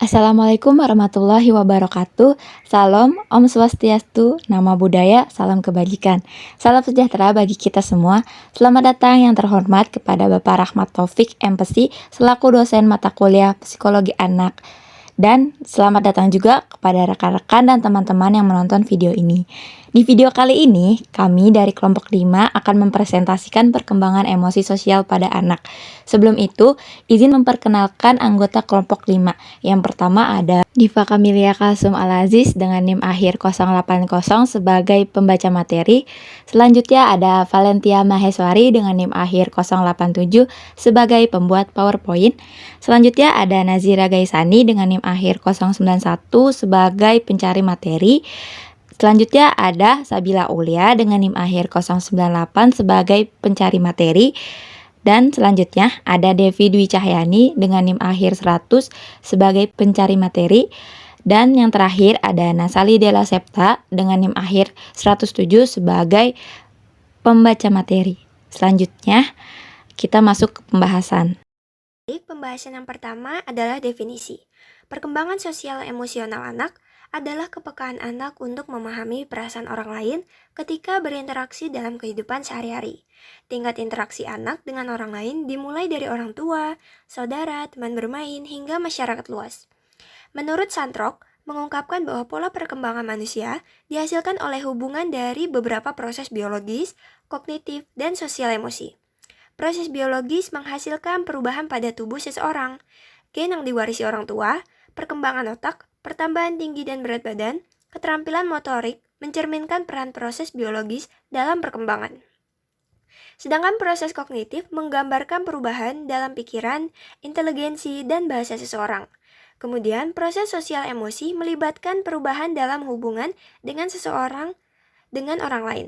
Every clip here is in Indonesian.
Assalamualaikum warahmatullahi wabarakatuh. Salam, Om Swastiastu, Nama Budaya, Salam Kebajikan. Salam sejahtera bagi kita semua. Selamat datang yang terhormat kepada Bapak Rahmat Taufik, MPSI, selaku dosen mata kuliah Psikologi Anak. Dan selamat datang juga kepada rekan-rekan dan teman-teman yang menonton video ini. Di video kali ini, kami dari kelompok 5 akan mempresentasikan perkembangan emosi sosial pada anak. Sebelum itu, izin memperkenalkan anggota kelompok 5. Yang pertama ada Diva Kamilia Kalsum Al-Aziz dengan NIM akhir 080 sebagai pembaca materi. Selanjutnya ada Valentia Maheswari dengan NIM akhir 087 sebagai pembuat PowerPoint. Selanjutnya ada Nazira Gaisani dengan NIM akhir 091 sebagai pencari materi. Selanjutnya ada Sabila Ulia dengan NIM akhir 098 sebagai pencari materi. Dan selanjutnya ada Devi Dwi Cahyani dengan NIM akhir 100 sebagai pencari materi. Dan yang terakhir ada Nasali Della Septa dengan NIM akhir 107 sebagai pembaca materi. Selanjutnya kita masuk ke pembahasan. Pembahasan yang pertama adalah definisi. Perkembangan sosial emosional anak adalah kepekaan anak untuk memahami perasaan orang lain ketika berinteraksi dalam kehidupan sehari-hari. Tingkat interaksi anak dengan orang lain dimulai dari orang tua, saudara, teman bermain, hingga masyarakat luas. Menurut Santrok, mengungkapkan bahwa pola perkembangan manusia dihasilkan oleh hubungan dari beberapa proses biologis, kognitif, dan sosial emosi. Proses biologis menghasilkan perubahan pada tubuh seseorang, gen yang diwarisi orang tua, perkembangan otak, pertambahan tinggi dan berat badan, keterampilan motorik mencerminkan peran proses biologis dalam perkembangan. Sedangkan proses kognitif menggambarkan perubahan dalam pikiran, inteligensi, dan bahasa seseorang. Kemudian, proses sosial emosi melibatkan perubahan dalam hubungan dengan seseorang dengan orang lain,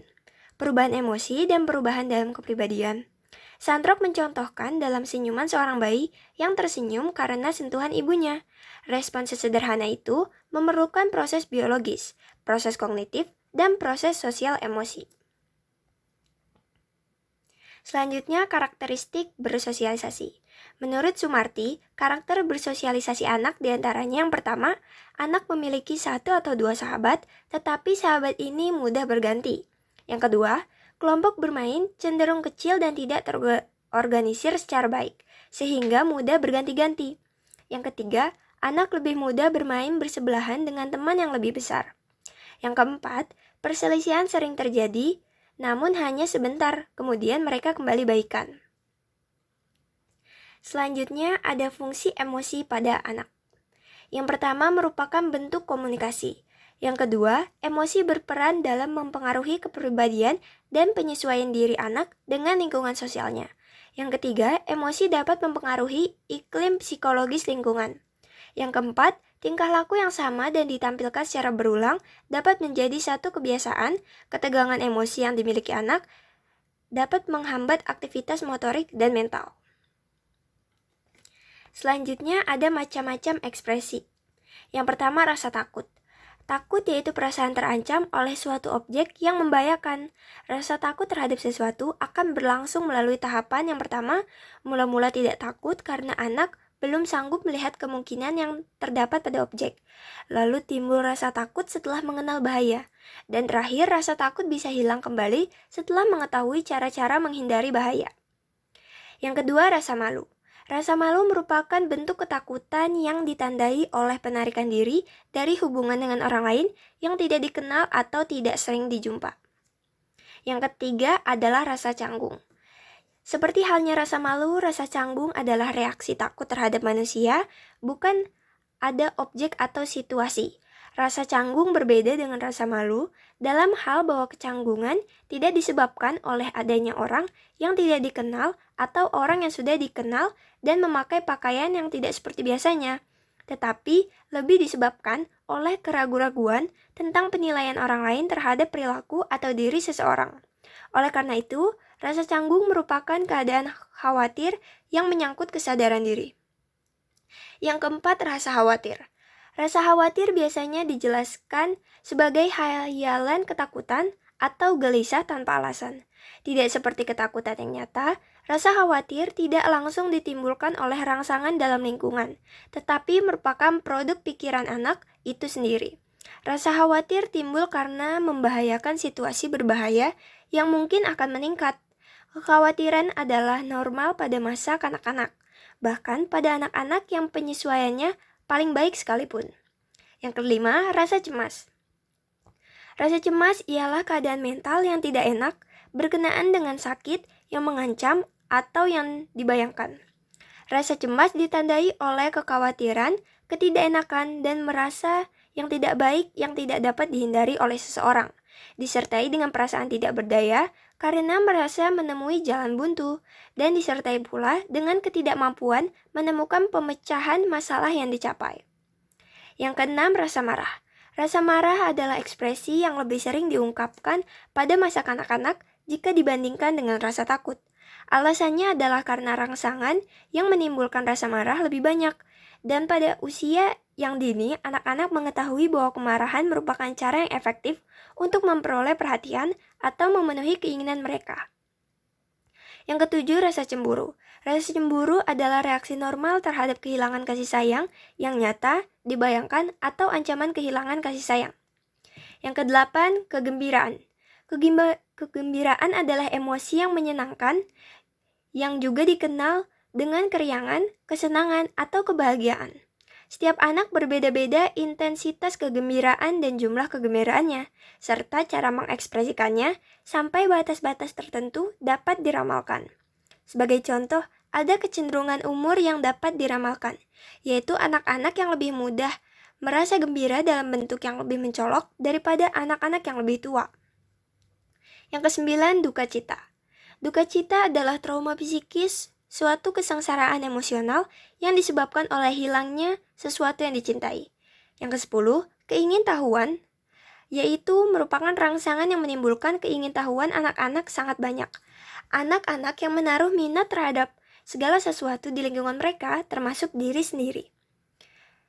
perubahan emosi, dan perubahan dalam kepribadian. Santrok mencontohkan dalam senyuman seorang bayi yang tersenyum karena sentuhan ibunya. Respon sesederhana itu memerlukan proses biologis, proses kognitif, dan proses sosial emosi. Selanjutnya, karakteristik bersosialisasi. Menurut Sumarti, karakter bersosialisasi anak diantaranya yang pertama, anak memiliki satu atau dua sahabat, tetapi sahabat ini mudah berganti. Yang kedua, kelompok bermain cenderung kecil dan tidak terorganisir secara baik, sehingga mudah berganti-ganti. Yang ketiga, anak lebih mudah bermain bersebelahan dengan teman yang lebih besar. Yang keempat, perselisihan sering terjadi, namun hanya sebentar, kemudian mereka kembali baikan. Selanjutnya, ada fungsi emosi pada anak. Yang pertama merupakan bentuk komunikasi. Yang kedua, emosi berperan dalam mempengaruhi kepribadian dan penyesuaian diri anak dengan lingkungan sosialnya. Yang ketiga, emosi dapat mempengaruhi iklim psikologis lingkungan. Yang keempat, tingkah laku yang sama dan ditampilkan secara berulang dapat menjadi satu kebiasaan. Ketegangan emosi yang dimiliki anak dapat menghambat aktivitas motorik dan mental. Selanjutnya ada macam-macam ekspresi. Yang pertama, rasa takut. Takut yaitu perasaan terancam oleh suatu objek yang membahayakan. Rasa takut terhadap sesuatu akan berlangsung melalui tahapan yang pertama, mula-mula tidak takut karena anak belum sanggup melihat kemungkinan yang terdapat pada objek. Lalu timbul rasa takut setelah mengenal bahaya. Dan terakhir, rasa takut bisa hilang kembali setelah mengetahui cara-cara menghindari bahaya. Yang kedua, rasa malu. Rasa malu merupakan bentuk ketakutan yang ditandai oleh penarikan diri dari hubungan dengan orang lain yang tidak dikenal atau tidak sering dijumpa. Yang ketiga adalah rasa canggung. Seperti halnya rasa malu, rasa canggung adalah reaksi takut terhadap manusia, bukan ada objek atau situasi. Rasa canggung berbeda dengan rasa malu dalam hal bahwa kecanggungan tidak disebabkan oleh adanya orang yang tidak dikenal atau orang yang sudah dikenal dan memakai pakaian yang tidak seperti biasanya, tetapi lebih disebabkan oleh keraguan-raguan tentang penilaian orang lain terhadap perilaku atau diri seseorang. Oleh karena itu, rasa canggung merupakan keadaan khawatir yang menyangkut kesadaran diri. Yang keempat, rasa khawatir. Rasa khawatir biasanya dijelaskan sebagai hayalan ketakutan atau gelisah tanpa alasan. Tidak seperti ketakutan yang nyata, Rasa khawatir tidak langsung ditimbulkan oleh rangsangan dalam lingkungan, tetapi merupakan produk pikiran anak itu sendiri. Rasa khawatir timbul karena membahayakan situasi berbahaya yang mungkin akan meningkat. Kekhawatiran adalah normal pada masa kanak-kanak, bahkan pada anak-anak yang penyesuaiannya paling baik sekalipun. Yang kelima, rasa cemas. Rasa cemas ialah keadaan mental yang tidak enak berkenaan dengan sakit yang mengancam atau yang dibayangkan. Rasa cemas ditandai oleh kekhawatiran, ketidakenakan, dan merasa yang tidak baik yang tidak dapat dihindari oleh seseorang, disertai dengan perasaan tidak berdaya karena merasa menemui jalan buntu, dan disertai pula dengan ketidakmampuan menemukan pemecahan masalah yang dicapai. Yang keenam, rasa marah. Rasa marah adalah ekspresi yang lebih sering diungkapkan pada masa kanak-kanak jika dibandingkan dengan rasa takut. Alasannya adalah karena rangsangan yang menimbulkan rasa marah lebih banyak, dan pada usia yang dini, anak-anak mengetahui bahwa kemarahan merupakan cara yang efektif untuk memperoleh perhatian atau memenuhi keinginan mereka. Yang ketujuh, rasa cemburu. Rasa cemburu adalah reaksi normal terhadap kehilangan kasih sayang yang nyata, dibayangkan, atau ancaman kehilangan kasih sayang. Yang kedelapan, kegembiraan. Kegembiraan adalah emosi yang menyenangkan, yang juga dikenal dengan keriangan, kesenangan, atau kebahagiaan. Setiap anak berbeda-beda intensitas kegembiraan dan jumlah kegembiraannya, serta cara mengekspresikannya sampai batas-batas tertentu dapat diramalkan. Sebagai contoh, ada kecenderungan umur yang dapat diramalkan, yaitu anak-anak yang lebih mudah merasa gembira dalam bentuk yang lebih mencolok daripada anak-anak yang lebih tua. Yang kesembilan, duka cita. Duka cita adalah trauma psikis, suatu kesengsaraan emosional yang disebabkan oleh hilangnya sesuatu yang dicintai. Yang kesepuluh, keingintahuan, yaitu merupakan rangsangan yang menimbulkan keingintahuan anak-anak sangat banyak. Anak-anak yang menaruh minat terhadap segala sesuatu di lingkungan mereka, termasuk diri sendiri.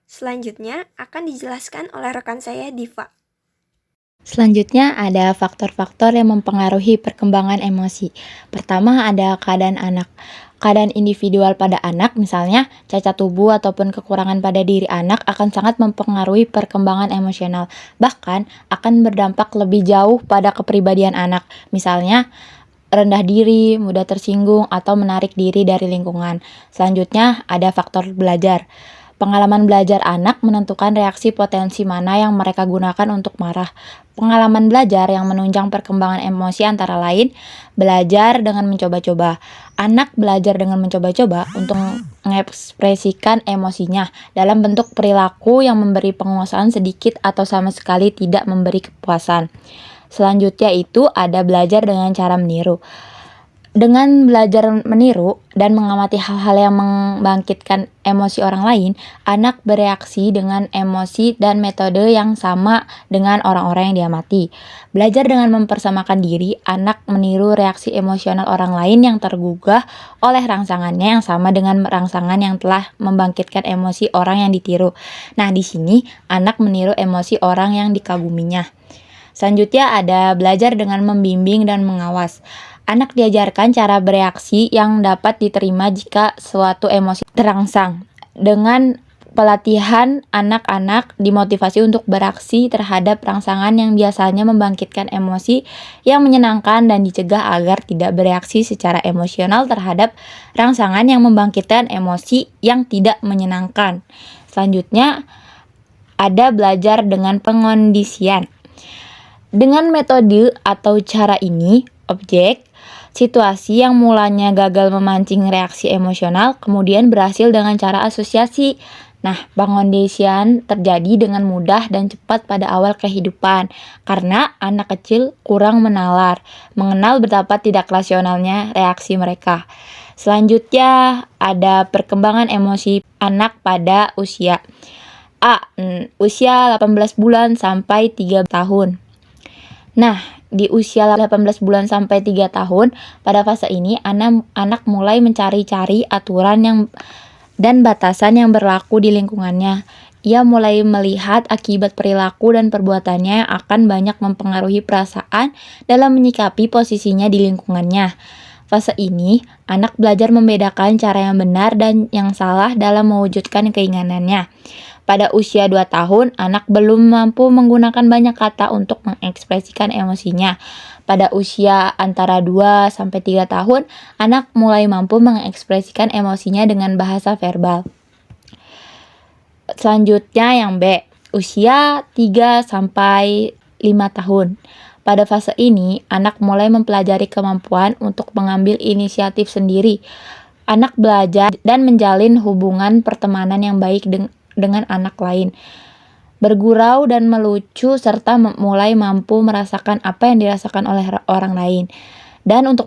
Selanjutnya akan dijelaskan oleh rekan saya, Diva. Selanjutnya ada faktor-faktor yang mempengaruhi perkembangan emosi. Pertama ada keadaan anak. Keadaan individual pada anak, misalnya cacat tubuh ataupun kekurangan pada diri anak akan sangat mempengaruhi perkembangan emosional. Bahkan akan berdampak lebih jauh pada kepribadian anak. Misalnya rendah diri, mudah tersinggung, atau menarik diri dari lingkungan. Selanjutnya ada faktor belajar. Pengalaman belajar anak menentukan reaksi potensi mana yang mereka gunakan untuk marah. Pengalaman belajar yang menunjang perkembangan emosi antara lain belajar dengan mencoba-coba. Anak belajar dengan mencoba-coba untuk mengekspresikan emosinya dalam bentuk perilaku yang memberi penguasaan sedikit atau sama sekali tidak memberi kepuasan. Selanjutnya itu ada belajar dengan cara meniru. Dengan belajar meniru dan mengamati hal-hal yang membangkitkan emosi orang lain, anak bereaksi dengan emosi dan metode yang sama dengan orang-orang yang diamati. Belajar dengan mempersamakan diri, anak meniru reaksi emosional orang lain yang tergugah oleh rangsangannya yang sama dengan rangsangan yang telah membangkitkan emosi orang yang ditiru. Nah, di sini anak meniru emosi orang yang dikaguminya. Selanjutnya ada belajar dengan membimbing dan mengawas. Anak diajarkan cara bereaksi yang dapat diterima jika suatu emosi terangsang. Dengan pelatihan, anak-anak dimotivasi untuk bereaksi terhadap rangsangan yang biasanya membangkitkan emosi yang menyenangkan dan dicegah agar tidak bereaksi secara emosional terhadap rangsangan yang membangkitkan emosi yang tidak menyenangkan. Selanjutnya, ada belajar dengan pengondisian. Dengan metode atau cara ini, objek situasi yang mulanya gagal memancing reaksi emosional kemudian berhasil dengan cara asosiasi. Nah, pengondisian terjadi dengan mudah dan cepat pada awal kehidupan karena anak kecil kurang mengenal betapa tidak rasionalnya reaksi mereka. Selanjutnya ada perkembangan emosi anak pada usia usia 18 bulan sampai 3 tahun. Nah, di usia 18 bulan sampai 3 tahun, pada fase ini anak mulai mencari-cari aturan dan batasan yang berlaku di lingkungannya. Ia mulai melihat akibat perilaku dan perbuatannya yang akan banyak mempengaruhi perasaan dalam menyikapi posisinya di lingkungannya. Fase ini, anak belajar membedakan cara yang benar dan yang salah dalam mewujudkan keinginannya. Pada usia 2 tahun, anak belum mampu menggunakan banyak kata untuk mengekspresikan emosinya. Pada usia antara 2 sampai 3 tahun, anak mulai mampu mengekspresikan emosinya dengan bahasa verbal. Selanjutnya yang B, usia 3 sampai 5 tahun. Pada fase ini, anak mulai mempelajari kemampuan untuk mengambil inisiatif sendiri. Anak belajar dan menjalin hubungan pertemanan yang baik dengan anak lain, bergurau dan melucu, serta mulai mampu merasakan apa yang dirasakan oleh orang lain. Dan untuk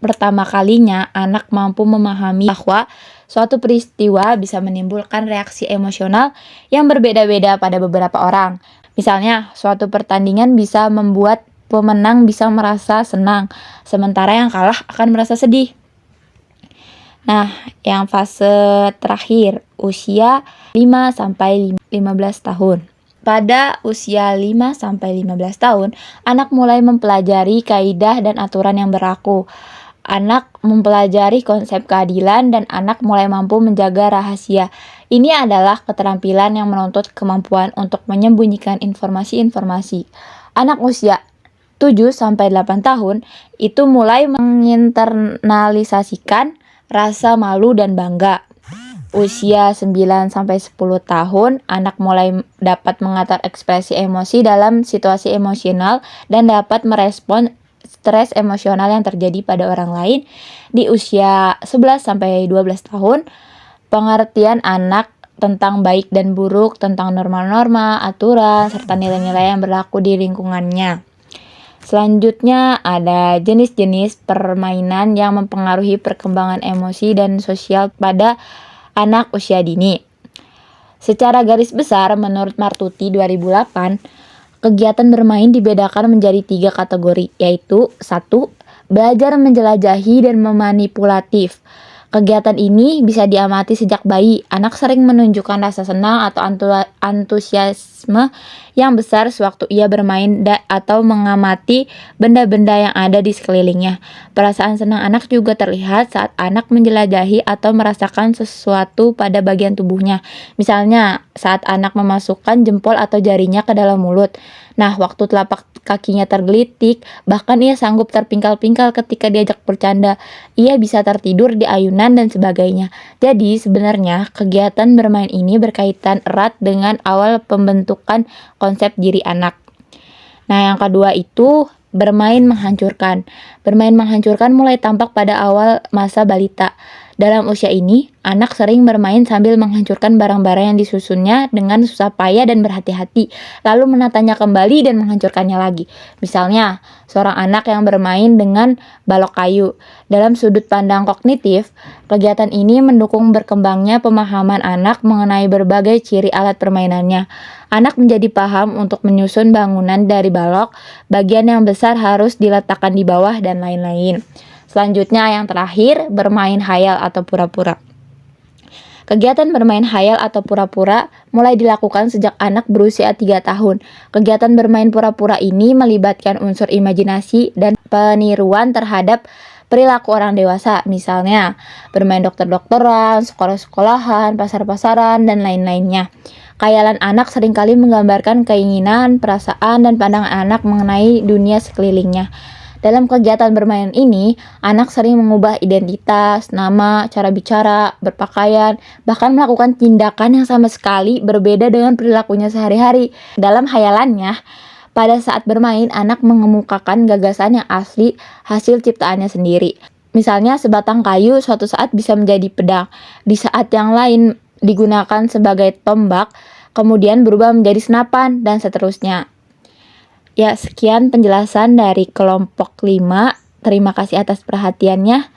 pertama kalinya, anak mampu memahami bahwa suatu peristiwa bisa menimbulkan reaksi emosional yang berbeda-beda pada beberapa orang. Misalnya, suatu pertandingan bisa membuat pemenang bisa merasa senang, sementara yang kalah akan merasa sedih. Nah, yang fase terakhir, usia 5 sampai 15 tahun. Pada usia 5 sampai 15 tahun, anak mulai mempelajari kaidah dan aturan yang berlaku. Anak mempelajari konsep keadilan dan anak mulai mampu menjaga rahasia. Ini adalah keterampilan yang menuntut kemampuan untuk menyembunyikan informasi-informasi. Anak usia 7 sampai 8 tahun itu mulai menginternalisasikan rasa malu dan bangga. Usia 9 sampai 10 tahun, anak mulai dapat mengatur ekspresi emosi dalam situasi emosional dan dapat merespon stres emosional yang terjadi pada orang lain. Di usia 11 sampai 12 tahun, pengertian anak tentang baik dan buruk, tentang norma-norma, aturan, serta nilai-nilai yang berlaku di lingkungannya. Selanjutnya ada jenis-jenis permainan yang mempengaruhi perkembangan emosi dan sosial pada anak usia dini. Secara garis besar, menurut Martuti 2008, kegiatan bermain dibedakan menjadi 3 kategori, yaitu 1. Belajar menjelajahi dan memanipulatif. Kegiatan ini bisa diamati sejak bayi. Anak sering menunjukkan rasa senang atau antusiasme yang besar sewaktu ia bermain atau mengamati benda-benda yang ada di sekelilingnya. Perasaan senang anak juga terlihat saat anak menjelajahi atau merasakan sesuatu pada bagian tubuhnya. Misalnya, saat anak memasukkan jempol atau jarinya ke dalam mulut. Nah, waktu telapak kakinya tergelitik, bahkan ia sanggup terpingkal-pingkal ketika diajak bercanda. Ia bisa tertidur di ayunan dan sebagainya. Jadi, sebenarnya kegiatan bermain ini berkaitan erat dengan awal pembentukan konsep diri anak. Nah, yang kedua itu bermain menghancurkan. Bermain menghancurkan mulai tampak pada awal masa balita. Dalam usia ini, anak sering bermain sambil menghancurkan barang-barang yang disusunnya dengan susah payah dan berhati-hati, lalu menatanya kembali dan menghancurkannya lagi. Misalnya, seorang anak yang bermain dengan balok kayu. Dalam sudut pandang kognitif, kegiatan ini mendukung berkembangnya pemahaman anak mengenai berbagai ciri alat permainannya. Anak menjadi paham untuk menyusun bangunan dari balok, bagian yang besar harus diletakkan di bawah, dan lain-lain. Selanjutnya yang terakhir, bermain hayal atau pura-pura. Kegiatan bermain hayal atau pura-pura mulai dilakukan sejak anak berusia 3 tahun. Kegiatan bermain pura-pura ini melibatkan unsur imajinasi dan peniruan terhadap perilaku orang dewasa, misalnya bermain dokter-dokteran, sekolah-sekolahan, pasar-pasaran, dan lain-lainnya. Khayalan anak seringkali menggambarkan keinginan, perasaan, dan pandangan anak mengenai dunia sekelilingnya. Dalam kegiatan bermain ini, anak sering mengubah identitas, nama, cara bicara, berpakaian, bahkan melakukan tindakan yang sama sekali berbeda dengan perilakunya sehari-hari. Dalam khayalannya, pada saat bermain, anak mengemukakan gagasan yang asli hasil ciptaannya sendiri. Misalnya, sebatang kayu suatu saat bisa menjadi pedang, di saat yang lain digunakan sebagai tombak, kemudian berubah menjadi senapan, dan seterusnya. Ya, sekian penjelasan dari kelompok 5. Terima kasih atas perhatiannya.